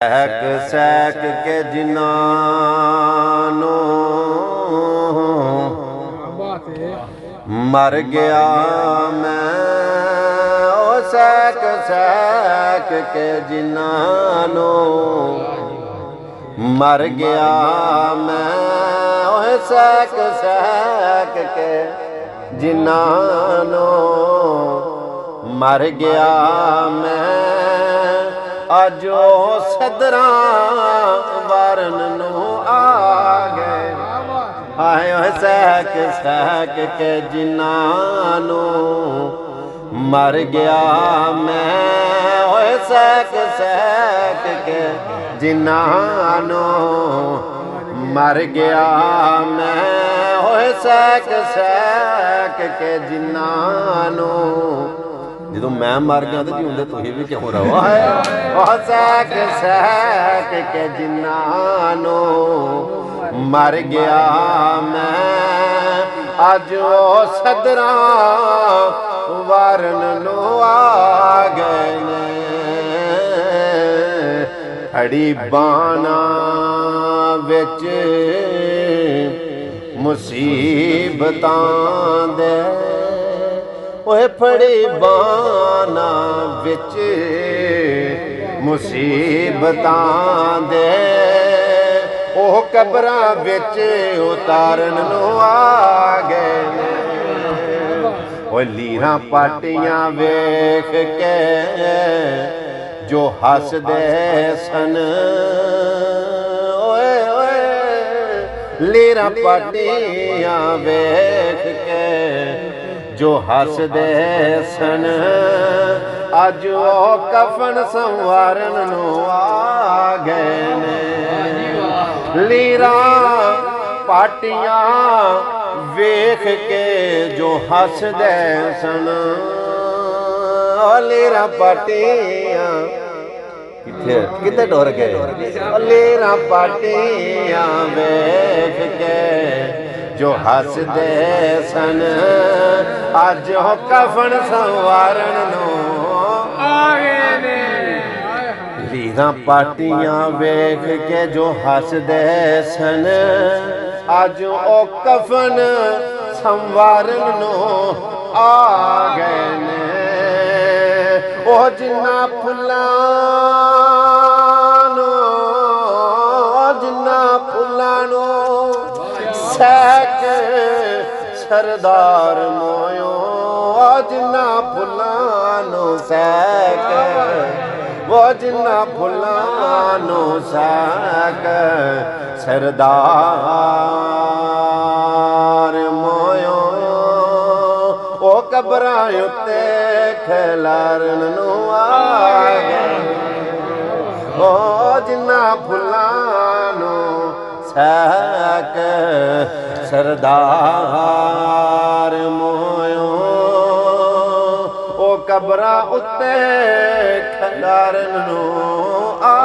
ਸੈਕ ਸੈਕ ਕੇ ਜਿਨ੍ਹਾਂ ਨੂੰ ਮਰ ਗਿਆ ਮੈਂ, ਉਹ ਸੈਕ ਸੈਕ ਕੇ ਜਿਨ੍ਹਾਂ ਨੂੰ ਮਰ ਗਿਆ ਮੈਂ, ਉਹ ਸੈਕ ਸੈਕ ਕੇ ਜਿਨ੍ਹਾਂ ਨੂੰ ਮਰ ਗਿਆ ਮੈਂ। ਅੱਜ ਉਹ ਸਦਰਾਂ ਵਾਰਨ ਨੂੰ ਆ ਗਏ, ਹਾਏ ਓਏ ਸਹਿਕ ਸਹਿਕ ਕੇ ਜਿਨ੍ਹਾਂ ਨੂੰ ਮਰ ਗਿਆ ਮੈਂ, ਓਏ ਸਹਿਕ ਸਹਿਕ ਕੇ ਜਿਨ੍ਹਾਂ ਨੂੰ ਮਰ ਗਿਆ ਮੈਂ, ਓਏ ਸਹਿਕ ਸਹਿਕ ਕੇ ਜਿਨ੍ਹਾਂ ਨੂੰ। ਜਦੋਂ ਮੈਂ ਮਰ ਗਿਆ ਤਾਂ ਜਿਉਂਦੇ ਤੁਸੀਂ ਵੀ ਕਿਉਂ ਰਹੋ, ਉਹ ਸਹਿਕ ਸਹਿਕ ਕੇ ਜਿਨ੍ਹਾਂ ਨੂੰ ਮਰ ਗਿਆ ਮੈਂ। ਅੱਜ ਉਹ ਸਦਰਾਂ ਵਾਰਨ ਨੂੰ ਆ ਗਏ ਨੇ, ਅੜੀ ਬਾਣਾ ਵਿੱਚ ਮੁਸੀਬਤਾਂ ਦੇ, ਓਏ ਫੜੀ ਬਾਣਾ ਵਿੱਚ ਮੁਸੀਬਤਾਂ ਦੇ, ਉਹ ਕਬਰਾਂ ਵਿੱਚ ਉਤਾਰਨ ਨੂੰ ਆ ਗਏ ਨੇ। ਓਏ ਲੀਰਾਂ ਪਾਟੀਆਂ ਵੇਖ ਕੇ ਜੋ ਹੱਸਦੇ ਸਨ, ਓਏ ਓਏ ਲੀਰਾਂ ਪਾਟੀਆਂ ਵੇਖ ਕੇ ਜੋ ਹੱਸਦੇ ਸਨ, ਅੱਜ ਉਹ ਕਫਨ ਸੰਵਾਰਨ ਨੂੰ ਆ ਗਏ ਨੇ। ਲੀਰਾਂ ਪਾਟੀਆਂ ਵੇਖ ਕੇ ਜੋ ਹੱਸਦੇ ਸਨ, ਉਹ ਲੀਰਾਂ ਪਾਟੀਆਂ ਕਿੱਥੇ ਕਿੱਥੇ ਡੋਰ ਗਏ, ਲੀਰਾਂ ਪਾਟੀਆਂ ਵੇਖ ਕੇ ਜੋ ਹੱਸਦੇ ਸਨ, ਅੱਜ ਉਹ ਕਫਨ ਸੰਵਾਰਨ ਨੂੰ ਆ ਗਏ ਨੇ। ਲੀਰਾਂ ਪਾਟੀਆਂ ਵੇਖ ਕੇ ਜੋ ਹੱਸਦੇ ਸਨ, ਅੱਜ ਉਹ ਕਫਨ ਸੰਵਾਰਨ ਨੂੰ ਆ ਗਏ ਨੇ। ਉਹ ਜਿਨ੍ਹਾਂ ਫੁੱਲਾਂ ਨੂੰ, ਜਿਨ੍ਹਾਂ ਫੁੱਲਾਂ ਨੂੰ ਸਹਿਕ ਸਰਦਾਰ ਮੋਇਓ, ਜਿਨ੍ਹਾਂ ਫੁੱਲਾਂ ਨੂੰ ਸਹਿਕ, ਉਹ ਜਿਨ੍ਹਾਂ ਫੁੱਲਾਂ ਨੂੰ ਸਹਿਕ ਸਰਦਾਰ ਮੋਇਓ, ਉਹ ਕਬਰਾਂ ਉੱਤੇ ਖਿਲਾਰਨ ਨੂੰ ਆ ਗਏ। ਉਹ ਜਿਨ੍ਹਾਂ ਫੁੱਲਾਂ ਨੂੰ ਸਹਿਕ ਸਰਦਾਰ ਮੋਇਓ, ਉਹ ਕਬਰਾਂ ਉੱਤੇ ਖਿਲਾਰਨ ਨੂੰ ਆ